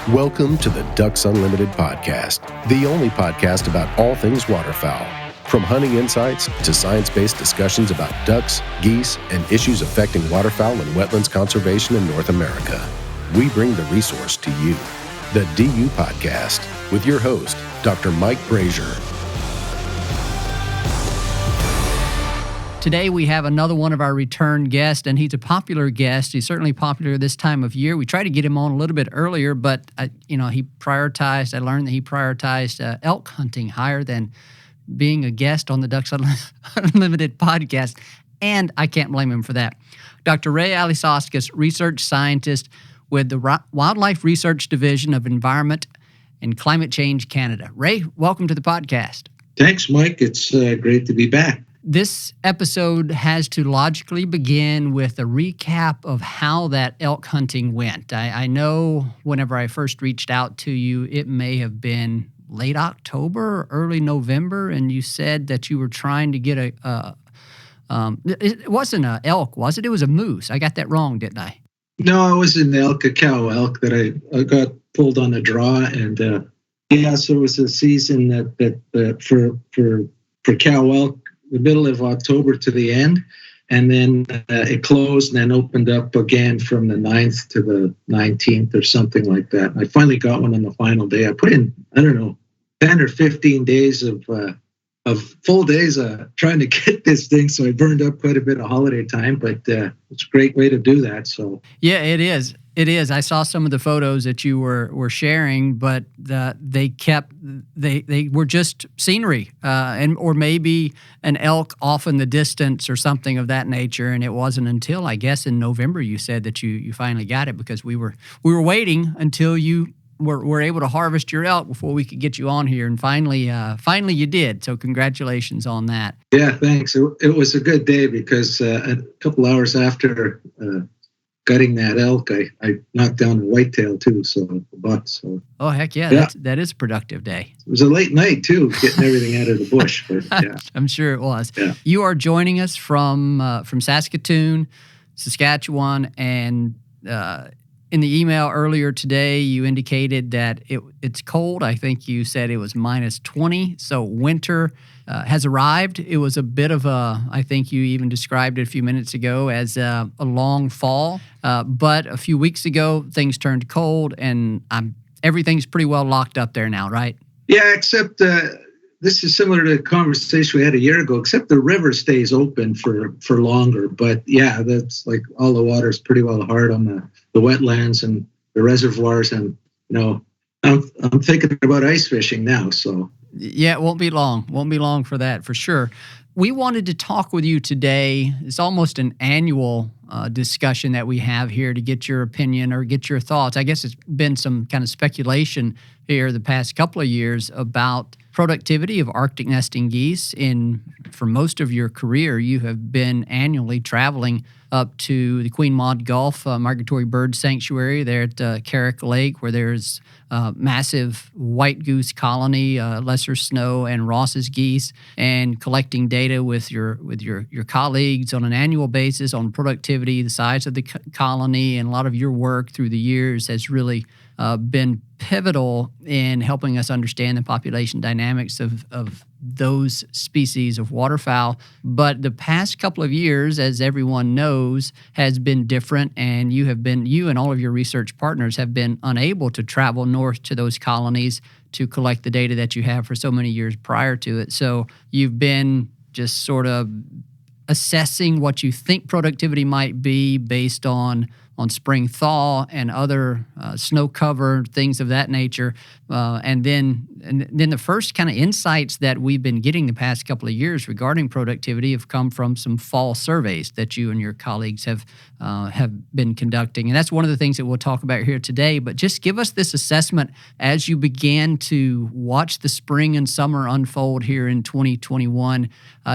Welcome to the Ducks Unlimited podcast, the only podcast about all things waterfowl. From hunting insights to science-based discussions about ducks, geese, and issues affecting waterfowl and wetlands conservation in North America. We bring the resource to you. The DU Podcast with your host, Dr. Mike Brazier. Today we have another one of our return guests, and he's a popular guest. He's certainly popular this time of year. We tried to get him on a little bit earlier, but I learned that he prioritized elk hunting higher than being a guest on the Ducks Unlimited podcast, and I can't blame him for that. Dr. Ray Alisauskas, research scientist with the Wildlife Research Division of Environment and Climate Change Canada. Ray, welcome to the podcast. Thanks, Mike. It's great to be back. This episode has to logically begin with a recap of how that elk hunting went. I know whenever I first reached out to you, it may have been late October or early November, and you said that you were trying to get it wasn't an elk, was it? It was a moose. I got that wrong, didn't I? No, it was an elk, a cow elk that I got pulled on a draw, and so it was a season that for cow elk, the middle of October to the end, and then it closed and then opened up again from the 9th to the 19th or something like that. I finally got one on the final day. I put in, 10 or 15 days of full days trying to get this thing, so I burned up quite a bit of holiday time, but it's a great way to do that. So yeah, it is. It is. I saw some of the photos that you were sharing, but they were just scenery, or maybe an elk off in the distance or something of that nature. And it wasn't until, I guess, in November you said that you finally got it, because we were waiting until you were able to harvest your elk before we could get you on here, and finally you did. So congratulations on that. Yeah, thanks. It was a good day because a couple hours after gutting that elk, I knocked down a whitetail too, so a buck. So oh heck yeah. That is a productive day. It was a late night too, getting everything out of the bush. But yeah, I'm sure it was. Yeah. You are joining us from Saskatoon, Saskatchewan, and in the email earlier today, you indicated that it's cold. I think you said it was minus 20, so winter has arrived. It was a bit of I think you even described it a few minutes ago as a long fall. But a few weeks ago, things turned cold, and everything's pretty well locked up there now, right? Yeah, except this is similar to the conversation we had a year ago, except the river stays open for longer. But yeah, that's like all the water is pretty well hard on the wetlands and the reservoirs. And, I'm thinking about ice fishing now. So yeah, it won't be long for that, for sure. We wanted to talk with you today. It's almost an annual discussion that we have here to get your opinion or get your thoughts. I guess it's been some kind of speculation here the past couple of years about productivity of Arctic nesting geese. For most of your career, you have been annually traveling up to the Queen Maud Gulf Migratory Bird Sanctuary there at Carrick Lake, where there's massive white goose colony, lesser snow, and Ross's geese, and collecting data with your colleagues on an annual basis on productivity, the size of the colony, and a lot of your work through the years has really been pivotal in helping us understand the population dynamics of those species of waterfowl. But the past couple of years, as everyone knows, has been different, and you and all of your research partners have been unable to travel north to those colonies to collect the data that you have for so many years prior to it. So you've been just sort of assessing what you think productivity might be based on spring thaw and other snow cover, things of that nature. And then the first kind of insights that we've been getting the past couple of years regarding productivity have come from some fall surveys that you and your colleagues have been conducting. And that's one of the things that we'll talk about here today. But just give us this assessment as you began to watch the spring and summer unfold here in 2021.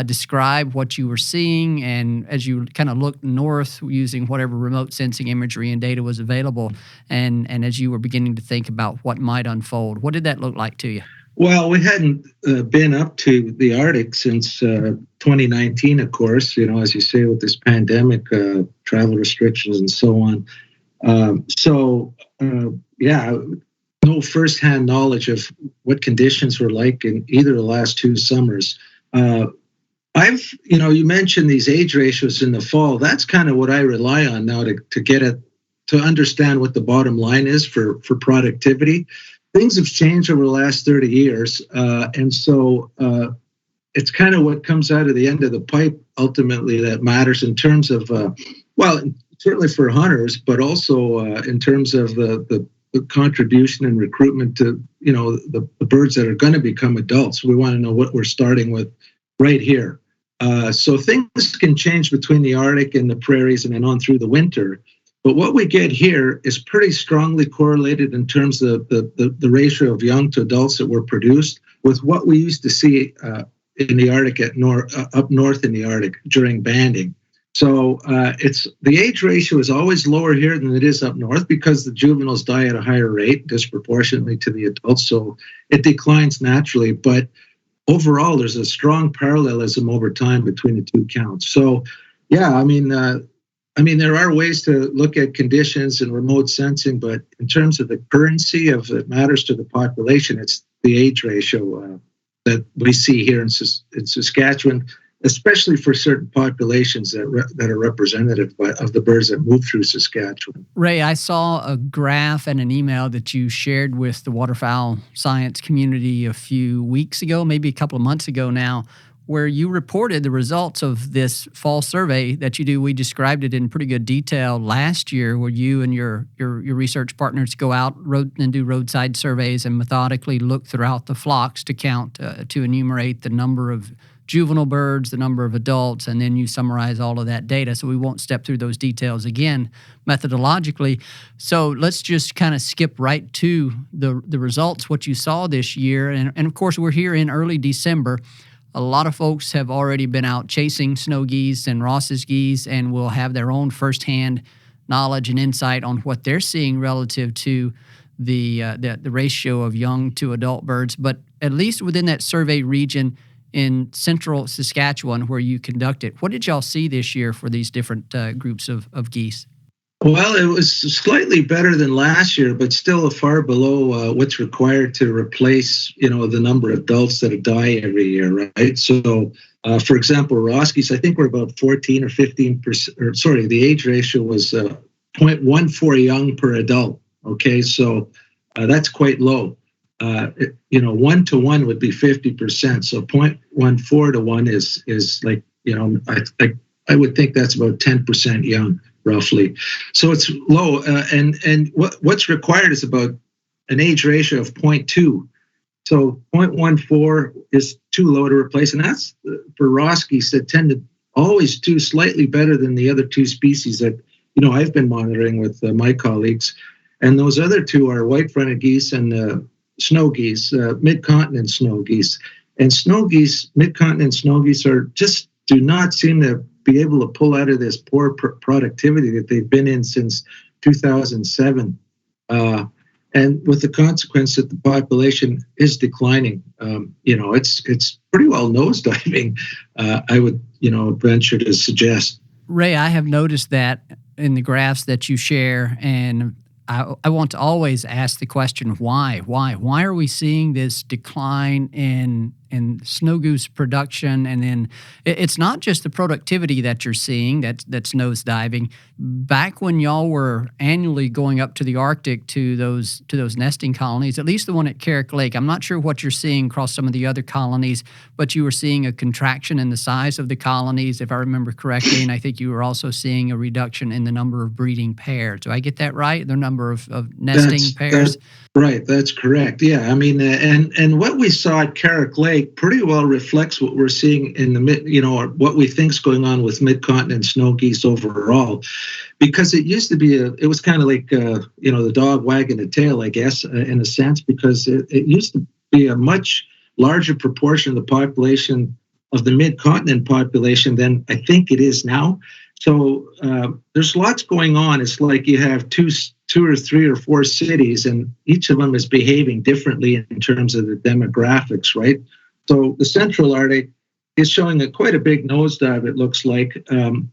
Describe what you were seeing, and as you kind of looked north using whatever remote sensing imagery and data was available, and as you were beginning to think about what might unfold, what did that look like to you? Well, we hadn't been up to the Arctic since 2019, of course, as you say, with this pandemic, travel restrictions and so on. no firsthand knowledge of what conditions were like in either of the last 2 summers. You mentioned these age ratios in the fall. That's kind of what I rely on now to get it, to understand what the bottom line is for productivity. Things have changed over the last 30 years. And so it's kind of what comes out of the end of the pipe ultimately that matters in terms of, certainly for hunters, but also in terms of the contribution and recruitment to, the birds that are going to become adults. We want to know what we're starting with right here. So things can change between the Arctic and the prairies and then on through the winter. But what we get here is pretty strongly correlated in terms of the ratio of young to adults that were produced with what we used to see in the Arctic up north in the Arctic during banding. So it's the age ratio is always lower here than it is up north because the juveniles die at a higher rate disproportionately to the adults. So it declines naturally. But overall, there's a strong parallelism over time between the two counts. So, yeah, I mean, there are ways to look at conditions and remote sensing, but in terms of the currency of it matters to the population, it's the age ratio that we see here in Saskatchewan, especially for certain populations that are representative of the birds that move through Saskatchewan. Ray, I saw a graph and an email that you shared with the waterfowl science community a few weeks ago, maybe a couple of months ago now, where you reported the results of this fall survey that you do. We described it in pretty good detail last year, where you and your research partners go out and do roadside surveys and methodically look throughout the flocks to count, to enumerate the number of juvenile birds, the number of adults, and then you summarize all of that data. So we won't step through those details again methodologically. So let's just kind of skip right to the results, what you saw this year. And of course, we're here in early December. A lot of folks have already been out chasing snow geese and Ross's geese and will have their own firsthand knowledge and insight on what they're seeing relative to the ratio of young to adult birds. But at least within that survey region in central Saskatchewan where you conduct it, what did y'all see this year for these different groups of geese? Well, it was slightly better than last year, but still far below what's required to replace, the number of adults that die every year, right? So, for example, Ross geese, I think we're about 14 or 15%, the age ratio was 0.14 young per adult, okay? So that's quite low. 1 to 1 would be 50%. So 0.14 to 1 is like, I would think that's about 10% young, roughly. So it's low. And what's required is about an age ratio of 0.2. So 0.14 is too low to replace. And that's for Ross geese that tend to always do slightly better than the other two species that, I've been monitoring with my colleagues. And those other two are white-fronted geese and snow geese, mid-continent snow geese. And snow geese, mid-continent snow geese do not seem to be able to pull out of this poor productivity that they've been in since 2007. And with the consequence that the population is declining. It's pretty well nosediving, I would, venture to suggest. Ray, I have noticed that in the graphs that you share, and I want to always ask the question, why? Why are we seeing this decline in snow goose production? And then it's not just the productivity that you're seeing that's nosediving. Back when y'all were annually going up to the Arctic to those nesting colonies, at least the one at Carrick Lake, I'm not sure what you're seeing across some of the other colonies, but you were seeing a contraction in the size of the colonies, if I remember correctly, and I think you were also seeing a reduction in the number of breeding pairs. Do I get that right? The number of nesting pairs? Right, that's correct. Yeah, I mean, and what we saw at Carrick Lake pretty well reflects what we're seeing in the or what we think is going on with mid-continent snow geese overall, because it used to be it was kind of like the dog wagging the tail, I guess, in a sense, because it used to be a much larger proportion of the population of the mid-continent population than I think it is now. So there's lots going on. It's like you have two or three or four cities, and each of them is behaving differently in terms of the demographics, right? So the Central Arctic is showing quite a big nosedive, it looks like, and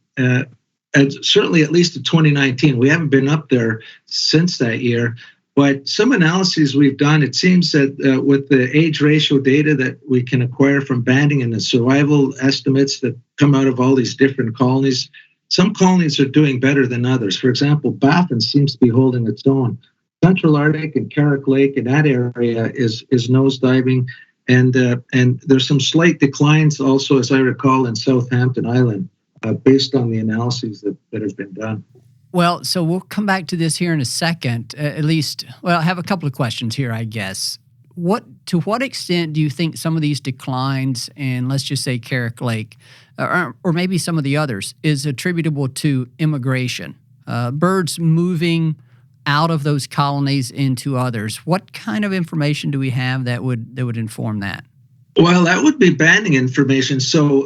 certainly at least in 2019. We haven't been up there since that year, But some analyses we've done, it seems that with the age ratio data that we can acquire from banding and the survival estimates that come out of all these different colonies, some colonies are doing better than others. For example, Baffin seems to be holding its own. Central Arctic and Carrick Lake in that area is nosediving, and there's some slight declines also, as I recall, in Southampton Island, based on the analyses that have been done. Well, so we'll come back to this here in a second. At least, well, I have a couple of questions here, I guess. To what extent do you think some of these declines in, let's just say, Carrick Lake, or maybe some of the others, is attributable to immigration? Birds moving out of those colonies into others. What kind of information do we have that would inform that? Well, that would be banding information. So,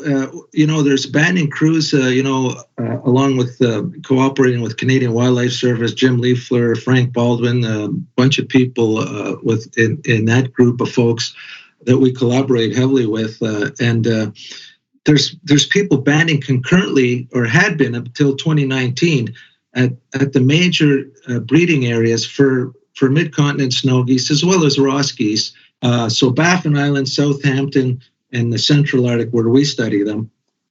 there's banding crews, along with cooperating with Canadian Wildlife Service, Jim Leifler, Frank Baldwin, a bunch of people in that group of folks that we collaborate heavily with. There's people banding concurrently, or had been up until 2019, at the major breeding areas for mid-continent snow geese as well as Ross geese. So Baffin Island, Southampton, and the Central Arctic, where we study them.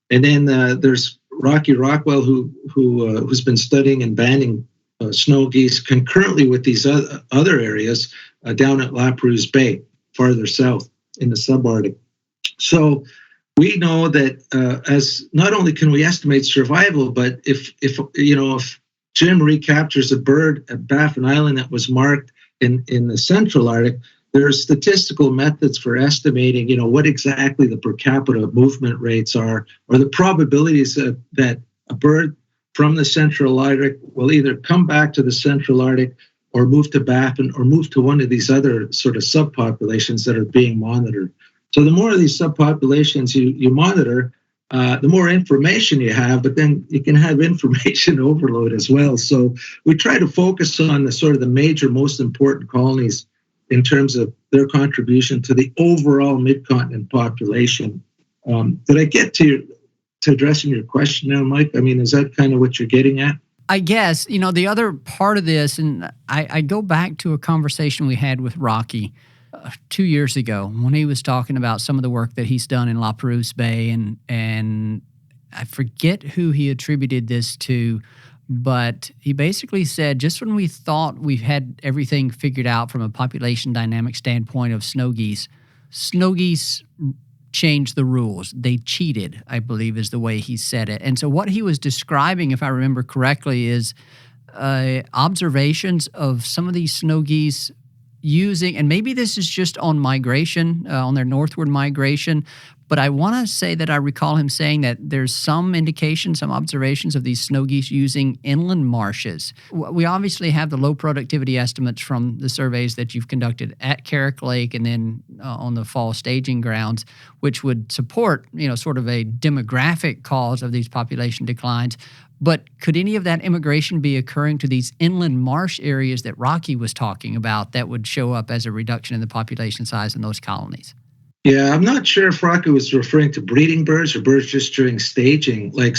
And then there's Rocky Rockwell, who's been studying and banding snow geese concurrently with these other areas down at La Perouse Bay, farther south in the subarctic. So we know that as not only can we estimate survival, but if Jim recaptures a bird at Baffin Island that was marked in the Central Arctic, there are statistical methods for estimating, what exactly the per capita movement rates are, or the probabilities that a bird from the Central Arctic will either come back to the Central Arctic or move to Baffin or move to one of these other sort of subpopulations that are being monitored. So the more of these subpopulations you monitor, the more information you have, but then you can have information overload as well. So we try to focus on the major, most important colonies in terms of their contribution to the overall mid-continent population. Did I get to addressing your question now, Mike? I mean, is that kind of what you're getting at? I guess, the other part of this, and I go back to a conversation we had with Rocky 2 years ago when he was talking about some of the work that he's done in La Perouse Bay, and I forget who he attributed this to, but he basically said just when we thought we had everything figured out from a population dynamic standpoint of snow geese changed the rules. They cheated, I believe is the way he said it. And so what he was describing, if I remember correctly, is observations of some of these snow geese using, and maybe this is just on migration, on their northward migration, but I want to say that I recall him saying that there's some indication, some observations of these snow geese using inland marshes. We obviously have the low productivity estimates from the surveys that you've conducted at Carrick Lake and then on the fall staging grounds, which would support, sort of a demographic cause of these population declines. But could any of that immigration be occurring to these inland marsh areas that Rocky was talking about that would show up as a reduction in the population size in those colonies? Yeah, I'm not sure if Rocky was referring to breeding birds or birds just during staging. There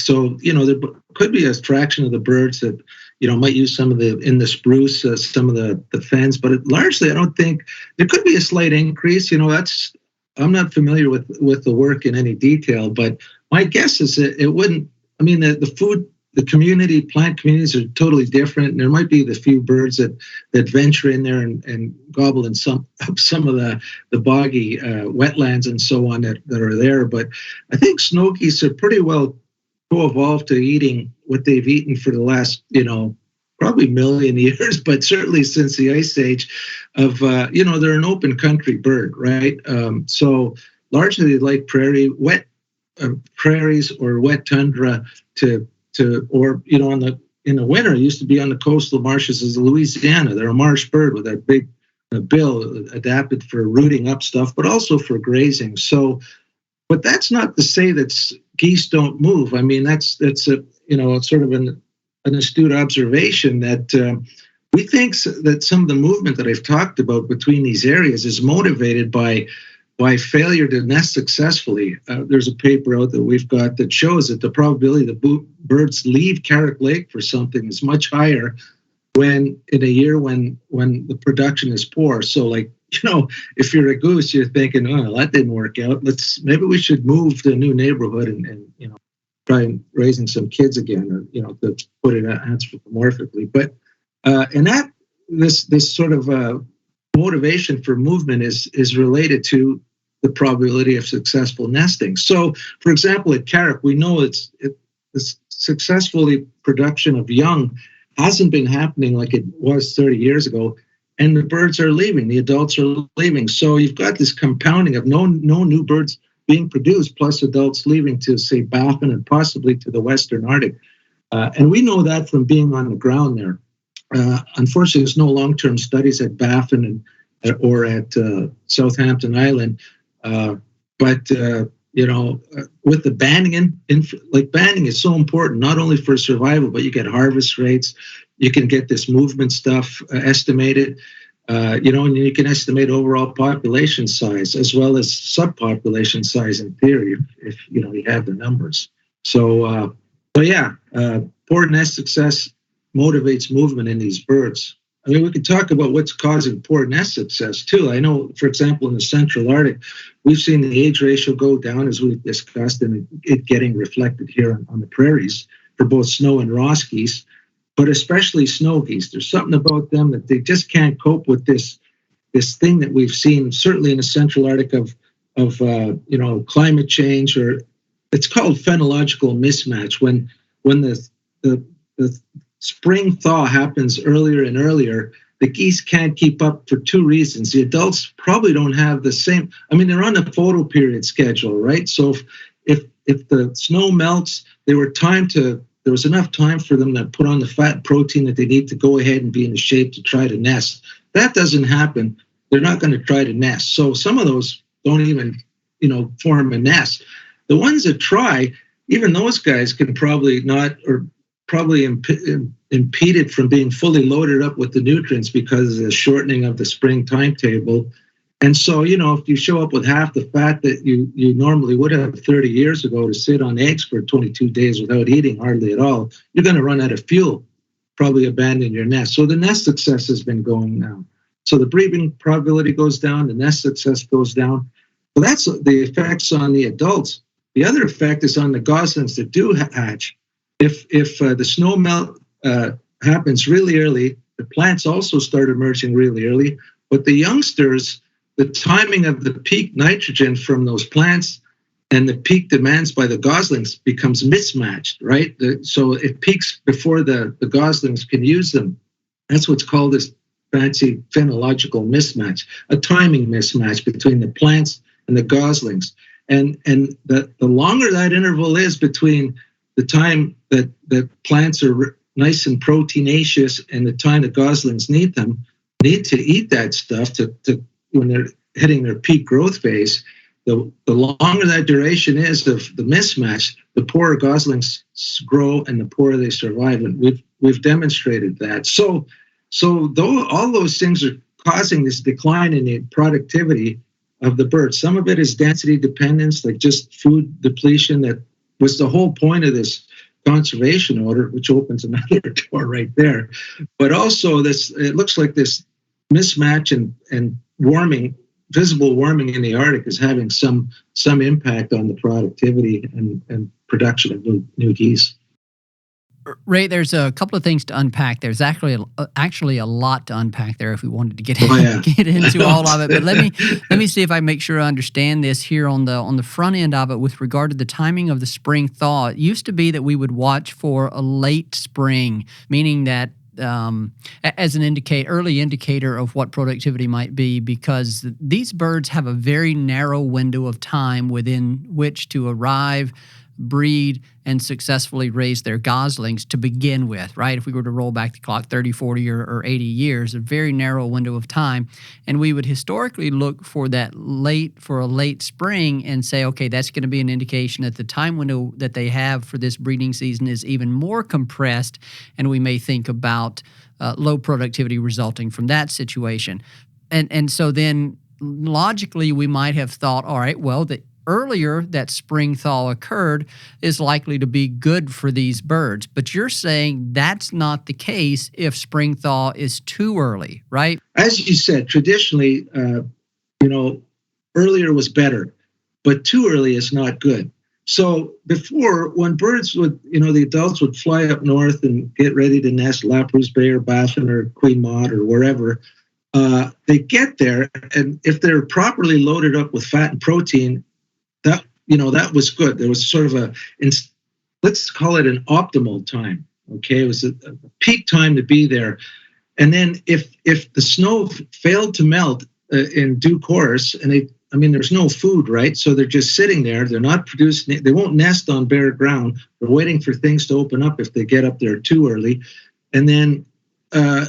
could be a fraction of the birds that, might use some of in the spruce, some of the fens, but largely I don't think there could be a slight increase. I'm not familiar with the work in any detail, but my guess is that it wouldn't. I mean, the plant communities are totally different. And there might be the few birds that venture in there and gobble in some of the boggy wetlands and so on that are there. But I think snow geese are pretty well co-evolved to eating what they've eaten for the last, probably million years, but certainly since the Ice Age of, they're an open country bird, right? So largely they like wet prairies or wet tundra in the winter, it used to be on the coastal marshes of Louisiana. They're a marsh bird with that big bill adapted for rooting up stuff, but also for grazing. So, but that's not to say that geese don't move. I mean, that's sort of an astute observation that we think that some of the movement that I've talked about between these areas is motivated by failure to nest successfully. There's a paper out that we've got that shows that the probability that birds leave Carrick Lake for something is much higher when in a year when the production is poor. So like, if you're a goose, you're thinking, oh, that didn't work out. Maybe we should move to a new neighborhood and try raising some kids again, or to put it anthropomorphically. But and that this sort of motivation for movement is related to the probability of successful nesting. So, for example, at Carrick, we know the successfully production of young hasn't been happening like it was 30 years ago, and the birds are leaving, the adults are leaving. So you've got this compounding of no new birds being produced, plus adults leaving to, say, Baffin and possibly to the Western Arctic. And we know that from being on the ground there. Unfortunately, there's no long-term studies at Baffin or at Southampton Island. But with the banding, banding is so important, not only for survival, but you get harvest rates, you can get this movement stuff estimated, and you can estimate overall population size as well as subpopulation size in theory if you have the numbers. So poor nest success motivates movement in these birds. I mean, we could talk about what's causing poor nest success too. I know, for example, in the Central Arctic, we've seen the age ratio go down, as we've discussed, and it getting reflected here on the prairies for both snow and Ross geese, but especially snow geese. There's something about them that they just can't cope with this thing that we've seen, certainly in the Central Arctic, of climate change, or it's called phenological mismatch. When the spring thaw happens earlier and earlier, the geese can't keep up for two reasons. The adults probably don't have the same. I mean, they're on a photoperiod schedule, right? So if the snow melts, there was enough time for them to put on the fat protein that they need to go ahead and be in the shape to try to nest. That doesn't happen. They're not going to try to nest. So some of those don't even, form a nest. The ones that try, even those guys can probably not, or probably impeded from being fully loaded up with the nutrients because of the shortening of the spring timetable. And so, if you show up with half the fat that you normally would have 30 years ago to sit on eggs for 22 days without eating hardly at all, you're going to run out of fuel, probably abandon your nest. So the nest success has been going down. So the breeding probability goes down, the nest success goes down. Well, that's the effects on the adults. The other effect is on the goslings that do hatch. If the snow melt happens really early, the plants also start emerging really early, but the youngsters, the timing of the peak nitrogen from those plants and the peak demands by the goslings becomes mismatched, right? So it peaks before the goslings can use them. That's what's called this fancy phenological mismatch, a timing mismatch between the plants and the goslings. And the longer that interval is between the time that the plants are nice and proteinaceous and the time the goslings need to eat that stuff to when they're hitting their peak growth phase, the longer that duration is of the mismatch, the poorer goslings grow and the poorer they survive. And we've demonstrated that. So though all those things are causing this decline in the productivity of the birds, some of it is density dependence, like just food depletion. That was the whole point of this conservation order, which opens another door right there. But also it looks like this mismatch and warming, visible warming in the Arctic is having some impact on the productivity and production of new geese. Ray, there's a couple of things to unpack. There's actually a lot to unpack there if we wanted to get into all of it. But let me see if I make sure I understand this here on the front end of it with regard to the timing of the spring thaw. It used to be that we would watch for a late spring, meaning that as an early indicator of what productivity might be, because these birds have a very narrow window of time within which to arrive, breed, and successfully raise their goslings to begin with, right? If we were to roll back the clock 30, 40, or 80 years, a very narrow window of time. And we would historically look for a late spring and say, okay, that's going to be an indication that the time window that they have for this breeding season is even more compressed, and we may think about low productivity resulting from that situation. And so then logically we might have thought, all right, well, earlier that spring thaw occurred is likely to be good for these birds. But you're saying that's not the case if spring thaw is too early, right? As you said, traditionally, earlier was better, but too early is not good. So before, when birds would, the adults would fly up north and get ready to nest Lapras Bay or Baffin or Queen Maud or wherever, they get there, and if they're properly loaded up with fat and protein, that was good. There was sort of let's call it an optimal time. Okay, it was a peak time to be there. And then if the snow failed to melt in due course, and there's no food, right? So they're just sitting there. They're not producing. They won't nest on bare ground. They're waiting for things to open up if they get up there too early, and then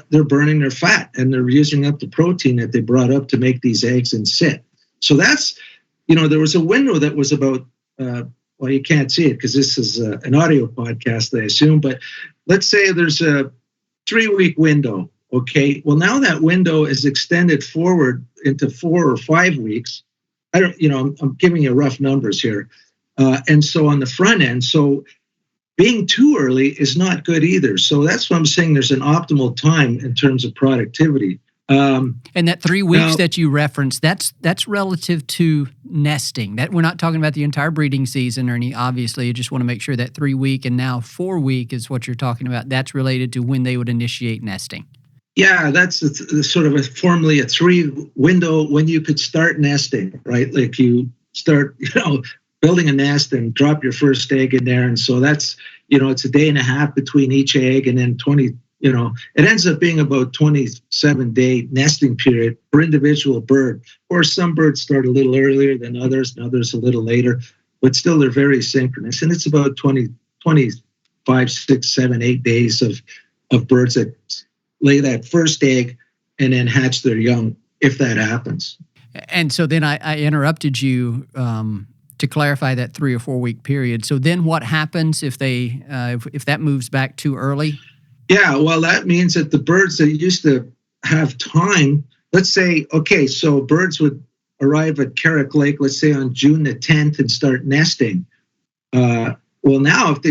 they're burning their fat and they're using up the protein that they brought up to make these eggs and sit. So that's, there was a window that was about. Well, you can't see it because this is an audio podcast, I assume. But let's say there's a 3-week window. Okay. Well, now that window is extended forward into 4 or 5 weeks. I'm giving you rough numbers here. And so on the front end, so being too early is not good either. So that's what I'm saying. There's an optimal time in terms of productivity. And that 3 weeks that you referenced, that's relative to nesting. That we're not talking about the entire breeding season or any. Obviously, you just want to make sure that 3 week and now 4 week is what you're talking about. That's related to when they would initiate nesting. Yeah, that's sort of formally a 3 window when you could start nesting, right? Like you start, building a nest and drop your first egg in there. And so that's, it's a day and a half between each egg, and then 20, it ends up being about 27-day nesting period per individual bird. Or some birds start a little earlier than others, and others a little later, but still they're very synchronous. And it's about 25, 6, 7, 8 days of birds that lay that first egg and then hatch their young, if that happens. And so then I interrupted you to clarify that 3 or 4 week period. So then what happens if they if that moves back too early? Yeah, well, that means that the birds that used to have time, let's say, okay, so birds would arrive at Carrick Lake, let's say on June the 10th and start nesting. Well, now if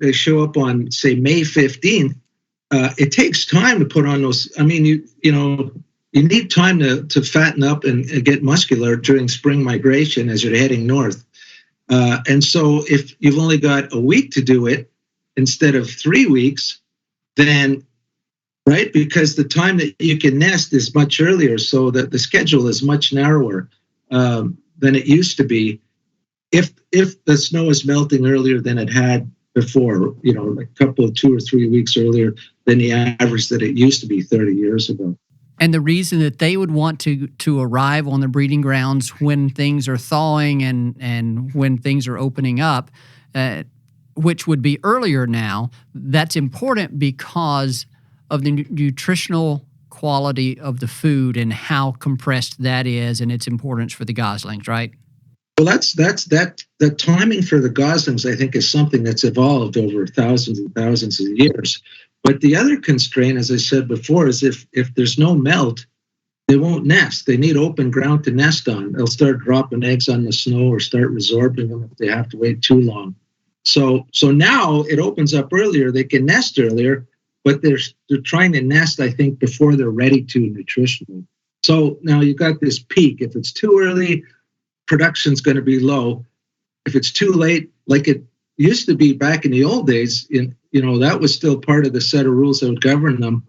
they show up on, say, May 15th, it takes time to put on those. I mean, you need time to fatten up and get muscular during spring migration as you're heading north. And so if you've only got a week to do it instead of 3 weeks, then, right, because the time that you can nest is much earlier, so that the schedule is much narrower than it used to be. If the snow is melting earlier than it had before, a couple of 2 or 3 weeks earlier than the average that it used to be 30 years ago. And the reason that they would want to arrive on the breeding grounds when things are thawing and when things are opening up, which would be earlier now, that's important because of the nutritional quality of the food and how compressed that is and its importance for the goslings, right? Well, that's the timing for the goslings, I think, is something that's evolved over thousands and thousands of years. But the other constraint, as I said before, is if there's no melt, they won't nest. They need open ground to nest on. They'll start dropping eggs on the snow or start resorbing them if they have to wait too long. So now it opens up earlier. They can nest earlier, but they're trying to nest, I think, before they're ready to nutritionally. So now you've got this peak. If it's too early, production's going to be low. If it's too late, like it used to be back in the old days, that was still part of the set of rules that would govern them.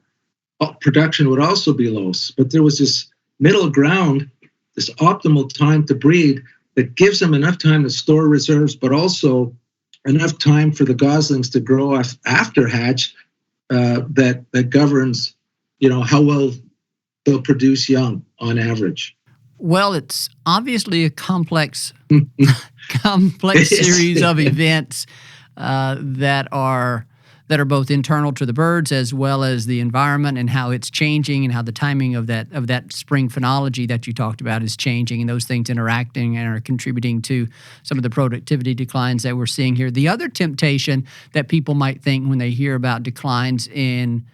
Production would also be low. But there was this middle ground, this optimal time to breed that gives them enough time to store reserves, but also enough time for the goslings to grow after hatch that governs, how well they'll produce young on average. Well, it's obviously a complex series of events that are both internal to the birds as well as the environment and how it's changing and how the timing of that spring phenology that you talked about is changing, and those things interacting and are contributing to some of the productivity declines that we're seeing here. The other temptation that people might think when they hear about declines in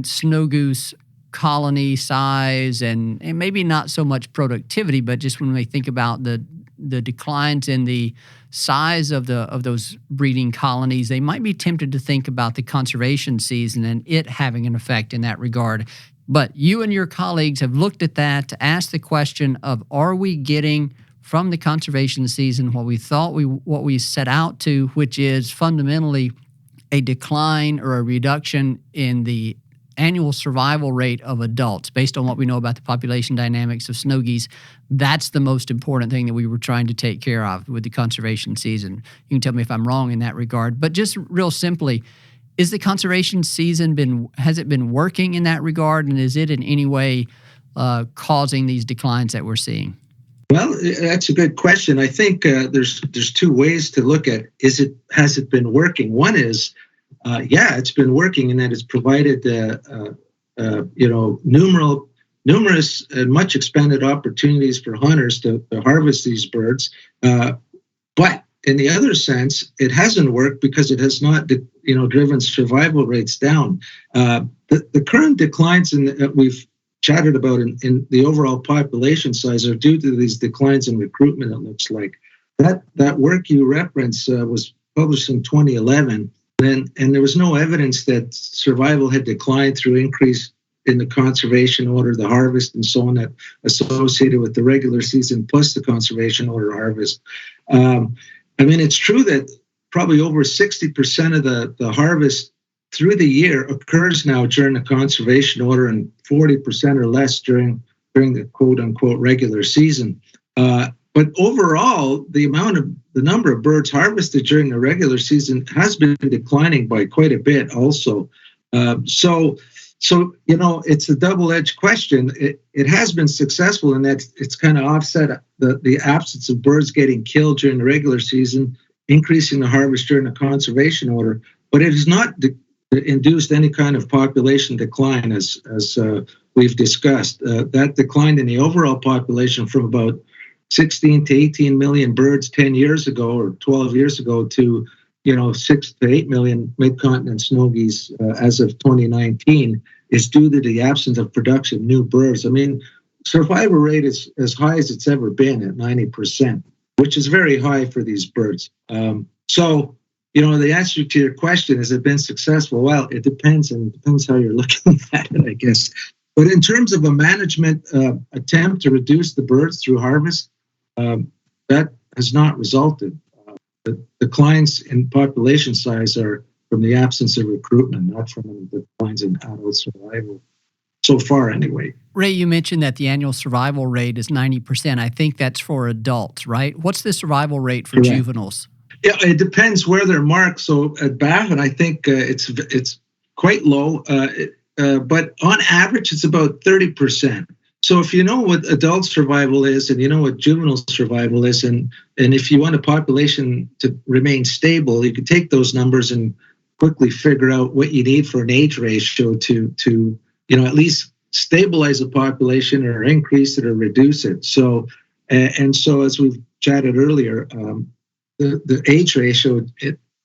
snow goose colony size and maybe not so much productivity, but just when they think about the the declines in the size of those breeding colonies, they might be tempted to think about the conservation season and it having an effect in that regard. But you and your colleagues have looked at that to ask the question of, are we getting from the conservation season what we set out to, which is fundamentally a decline or a reduction in the annual survival rate of adults based on what we know about the population dynamics of snow geese. That's the most important thing that we were trying to take care of with the conservation season. You can tell me if I'm wrong in that regard, but just real simply, is the conservation season has it been working in that regard, and is it in any way causing these declines that we're seeing? Well, that's a good question. I think there's two ways to look at has it been working. One is, it's been working in that it's provided numerous and much expanded opportunities for hunters to harvest these birds. But in the other sense, it hasn't worked because it has not driven survival rates down. The current declines that we've chatted about in the overall population size are due to these declines in recruitment. It looks like that work you reference was published in 2011, and there was no evidence that survival had declined through increase in the conservation order, the harvest, and so on, that associated with the regular season plus the conservation order harvest. It's true that probably over 60% of the harvest through the year occurs now during the conservation order, and 40% or less during the quote-unquote regular season. But overall, the number of birds harvested during the regular season has been declining by quite a bit also. So it's a double-edged question. It has been successful in that it's kind of offset the absence of birds getting killed during the regular season, increasing the harvest during the conservation order, but it has not induced any kind of population decline, as we've discussed. That declined in the overall population from about 16 to 18 million birds 10 years ago or 12 years ago to 6 to 8 million mid-continent snow geese as of 2019 is due to the absence of production of new birds. Survival rate is as high as it's ever been at 90%, which is very high for these birds. The answer to your question, has it been successful? Well, it depends, and it depends how you're looking at it, I guess. But in terms of a management attempt to reduce the birds through harvest, that has not resulted. The declines in population size are from the absence of recruitment, not from the declines in adult survival. So far, anyway. Ray, you mentioned that the annual survival rate is 90%. I think that's for adults, right? What's the survival rate for Correct. Juveniles? Yeah, it depends where they're marked. So at Baffin, I think it's quite low, but on average, it's about 30%. So if you know what adult survival is, and you know what juvenile survival is, and if you want a population to remain stable, you can take those numbers and quickly figure out what you need for an age ratio to at least stabilize a population or increase it or reduce it. So so as we've chatted earlier, the age ratio,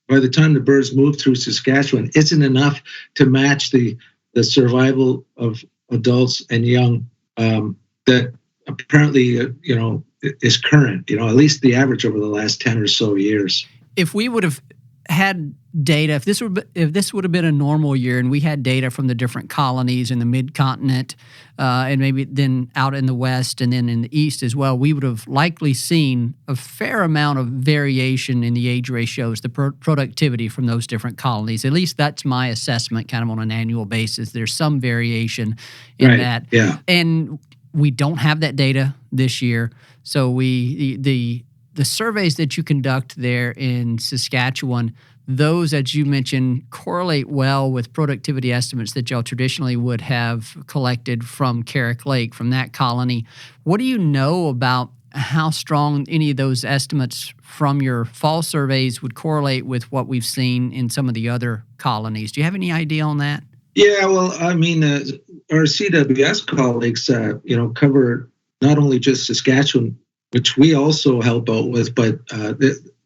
by the time the birds move through Saskatchewan, isn't enough to match the survival of adults and young that apparently is current. At least the average over the last 10 or so years. If we would have had data, if this would have been a normal year, and we had data from the different colonies in the mid-continent, and maybe then out in the west and then in the east as well, we would have likely seen a fair amount of variation in the age ratios, the productivity from those different colonies. At least that's my assessment, kind of on an annual basis. There's some variation in that. Yeah. And we don't have that data this year, so the surveys that you conduct there in Saskatchewan, those, as you mentioned, correlate well with productivity estimates that y'all traditionally would have collected from Carrick Lake, from that colony. What do you know about how strong any of those estimates from your fall surveys would correlate with what we've seen in some of the other colonies? Do you have any idea on that? Yeah, well, our CWS colleagues, cover not only just Saskatchewan, which we also help out with, but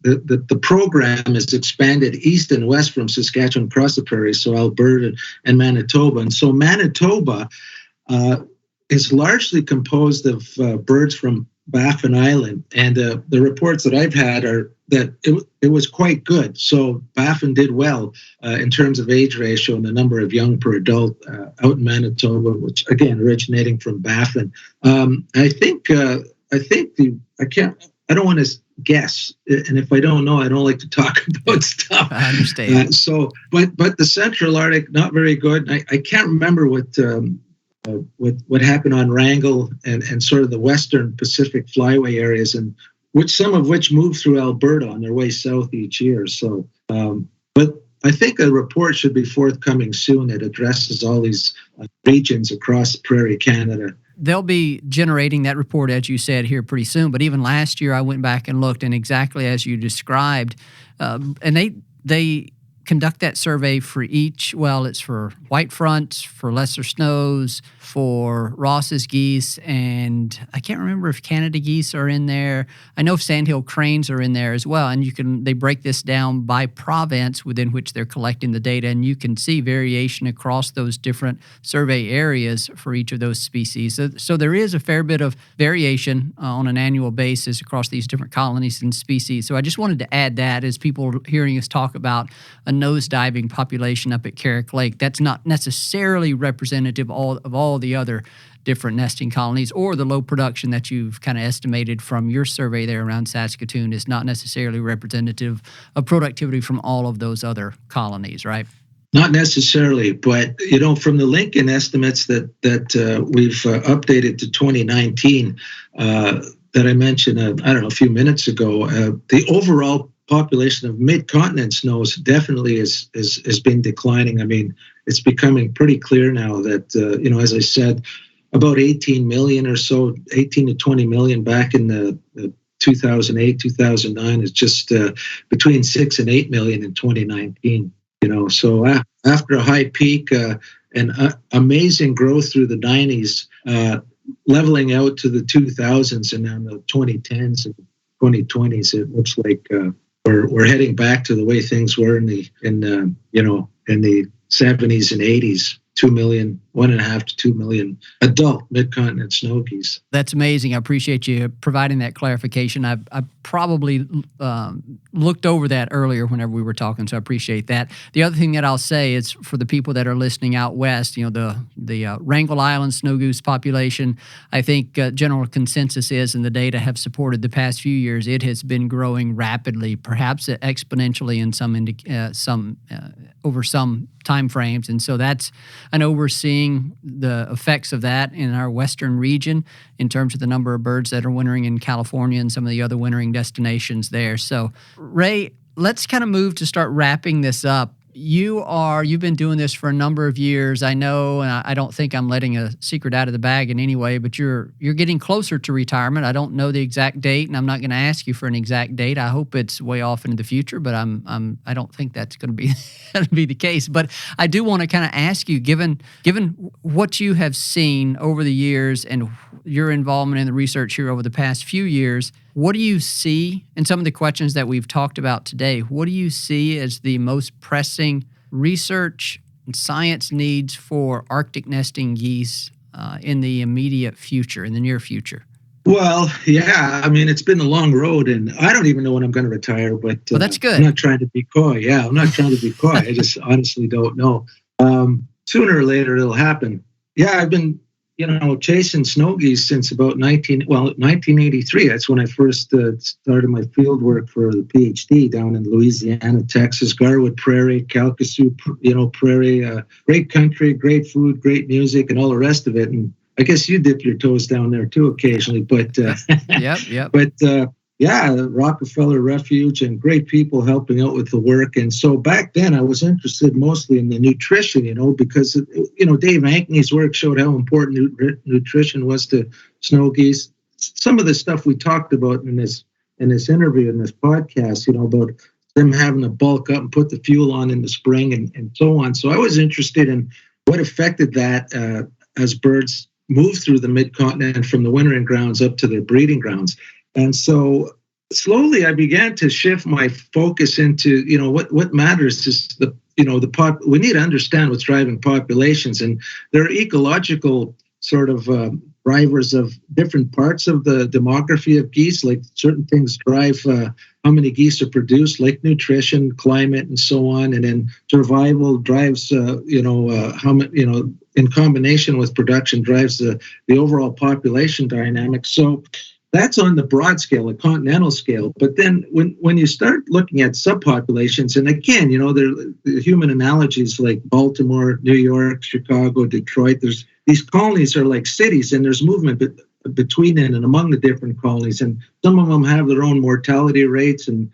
the program is expanded east and west from Saskatchewan across the prairies, so Alberta and Manitoba. And so Manitoba is largely composed of birds from Baffin Island, and the reports that I've had are that it was quite good. So Baffin did well in terms of age ratio and the number of young per adult out in Manitoba, which again originating from Baffin. I don't want to guess, and if I don't know, I don't like to talk about stuff. I understand. But the Central Arctic, not very good. I can't remember what happened on Wrangell and sort of the Western Pacific Flyway areas, and some of which move through Alberta on their way south each year. So, but I think a report should be forthcoming soon that addresses all these regions across Prairie Canada. They'll be generating that report, as you said, here pretty soon. But even last year, I went back and looked, and exactly as you described, and they conduct that survey for each, well, it's for white fronts, for lesser snows, for Ross's geese, and I can't remember if Canada geese are in there. I know sandhill cranes are in there as well, and they break this down by province within which they're collecting the data, and you can see variation across those different survey areas for each of those species. So there is a fair bit of variation on an annual basis across these different colonies and species. So I just wanted to add that as people hearing us talk about a nosediving population up at Carrick Lake, that's not necessarily representative of all the other different nesting colonies, or the low production that you've kind of estimated from your survey there around Saskatoon is not necessarily representative of productivity from all of those other colonies, right? Not necessarily, but from the Lincoln estimates that we've updated to 2019 that I mentioned, a few minutes ago, the overall population of mid-continent snows definitely has been declining. I mean, it's becoming pretty clear now that, as I said, about 18 million or so, 18 to 20 million back in the 2008, 2009 is just between 6 and 8 million in 2019. So after a high peak and amazing growth through the 90s, leveling out to the 2000s and then the 2010s and 2020s, it looks like we're heading back to the way things were in the 70s and 80s. 2 million, 1.5 to 2 million adult mid-continent snow geese. That's amazing. I appreciate you providing that clarification. I probably looked over that earlier whenever we were talking, so I appreciate that. The other thing that I'll say is for the people that are listening out west, the Wrangell Island snow goose population, I think general consensus is, and the data have supported the past few years, it has been growing rapidly, perhaps exponentially in over some time frames. And so I know we're seeing the effects of that in our western region in terms of the number of birds that are wintering in California and some of the other wintering destinations there. So, Ray, let's kind of move to start wrapping this up. You've been doing this for a number of years. I know, and I don't think I'm letting a secret out of the bag in any way, but you're getting closer to retirement. I don't know the exact date, and I'm not going to ask you for an exact date. I hope it's way off into the future, but I don't think that's going to be the case. But I do want to kind of ask you, given what you have seen over the years and your involvement in the research here over the past few years, what do you see, and some of the questions that we've talked about today, what do you see as the most pressing research and science needs for Arctic nesting geese in the immediate future, in the near future? Well, yeah, I mean, it's been a long road, and I don't even know when I'm going to retire, but well, that's good. I'm not trying to be coy. Yeah, I'm not trying to be coy. I just honestly don't know. Sooner or later, it'll happen. Yeah, I've been chasing snow geese since about 1983. That's when I first started my field work for the PhD down in Louisiana, Texas, Garwood Prairie, Calcasieu, Prairie, great country, great food, great music, and all the rest of it. And I guess you dip your toes down there too occasionally, but yep. But the Rockefeller Refuge and great people helping out with the work. And so back then I was interested mostly in the nutrition, because, Dave Ankney's work showed how important nutrition was to snow geese. Some of the stuff we talked about in this interview, in this podcast, about them having to bulk up and put the fuel on in the spring and so on. So I was interested in what affected that as birds move through the mid-continent from the wintering grounds up to their breeding grounds. And so slowly I began to shift my focus into, what matters is we need to understand what's driving populations. And there are ecological sort of drivers of different parts of the demography of geese. Like certain things drive how many geese are produced, like nutrition, climate, and so on. And then survival drives, how much, in combination with production, drives the overall population dynamic. So that's on the broad scale, the continental scale. But then when you start looking at subpopulations, and again, the human analogies like Baltimore, New York, Chicago, Detroit, these colonies are like cities, and there's movement between and among the different colonies. And some of them have their own mortality rates and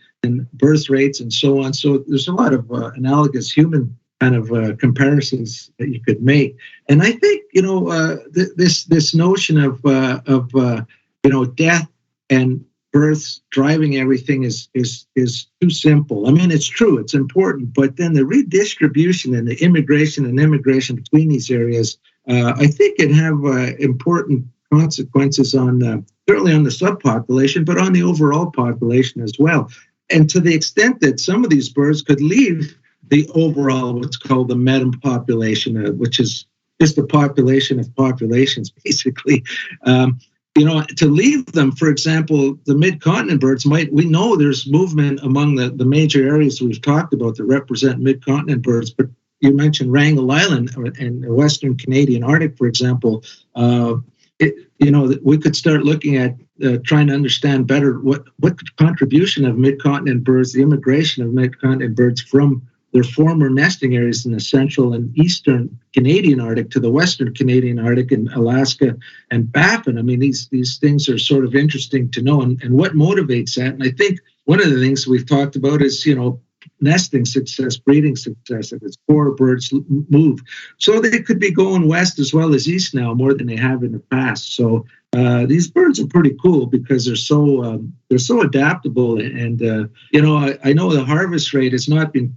birth rates and so on. So there's a lot of analogous human kind of comparisons that you could make. And I think, this notion of death and births driving everything is too simple. I mean, it's true, it's important, but then the redistribution and the immigration between these areas, I think can have important consequences on certainly on the subpopulation, but on the overall population as well. And to the extent that some of these birds could leave the overall, what's called the metapopulation, which is just the population of populations, basically. To leave them, for example, the mid-continent birds we know there's movement among the major areas we've talked about that represent mid-continent birds, but you mentioned Wrangel Island and the Western Canadian Arctic, for example. We could start looking at trying to understand better what contribution of mid-continent birds, the immigration of mid-continent birds from their former nesting areas in the central and eastern Canadian Arctic to the western Canadian Arctic and Alaska and Baffin. I mean, these things are sort of interesting to know, and what motivates that. And I think one of the things we've talked about is, nesting success, breeding success, if it's four birds move. So they could be going west as well as east now, more than they have in the past. So these birds are pretty cool because they're so adaptable. And, I know the harvest rate has not been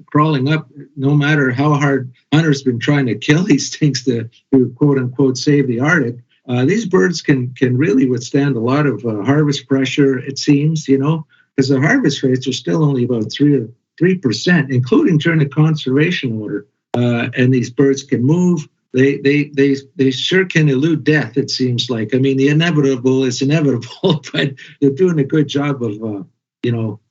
crawling up, no matter how hard hunters been trying to kill these things to quote unquote save the Arctic. These birds can really withstand a lot of harvest pressure, it seems, because the harvest rates are still only about 3%, including during the conservation order. And these birds can move. They sure can elude death, it seems like. I mean, the inevitable is inevitable, but they're doing a good job of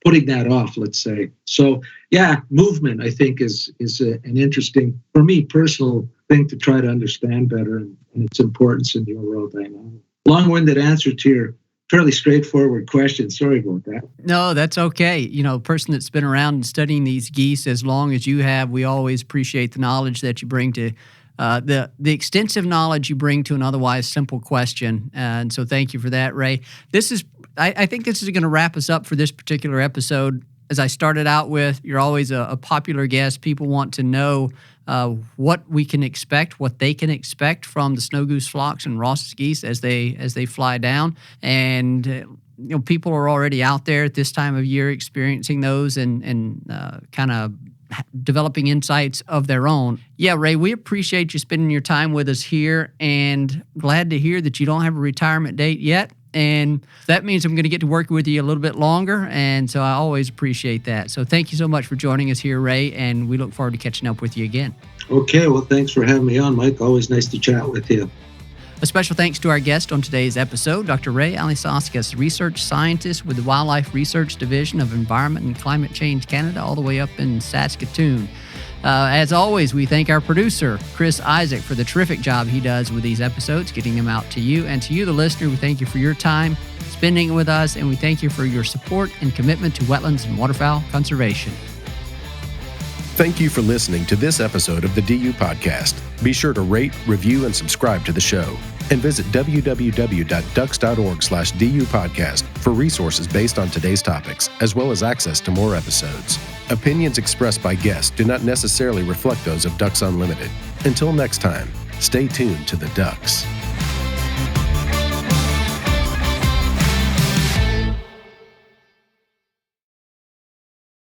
putting that off, let's say. So, yeah, movement, I think, is an interesting, for me, personal thing to try to understand better and its importance in the overall dynamic. Long-winded answer to your fairly straightforward question. Sorry about that. No, that's okay. Person that's been around and studying these geese as long as you have, we always appreciate the knowledge that you bring to the extensive knowledge you bring to an otherwise simple question. And so thank you for that, Ray. I think this is going to wrap us up for this particular episode. As I started out with, you're always a popular guest. People want to know what we can expect, what they can expect from the snow goose flocks and Ross's geese as they fly down. And people are already out there at this time of year experiencing those and kind of developing insights of their own. Yeah, Ray, we appreciate you spending your time with us here, and glad to hear that you don't have a retirement date yet. And that means I'm going to get to work with you a little bit longer, and so I always appreciate that. So thank you so much for joining us here, Ray, and we look forward to catching up with you again. Okay, well, thanks for having me on, Mike. Always nice to chat with you. A special thanks to our guest on today's episode, Dr. Ray Alisauskas, research scientist with the Wildlife Research Division of Environment and Climate Change Canada, all the way up in Saskatoon. As always, we thank our producer, Chris Isaac, for the terrific job he does with these episodes, getting them out to you. And to you, the listener, we thank you for your time spending it with us, and we thank you for your support and commitment to wetlands and waterfowl conservation. Thank you for listening to this episode of the DU Podcast. Be sure to rate, review, and subscribe to the show. And visit www.ducks.org/DU Podcast for resources based on today's topics, as well as access to more episodes. Opinions expressed by guests do not necessarily reflect those of Ducks Unlimited. Until next time, stay tuned to the Ducks.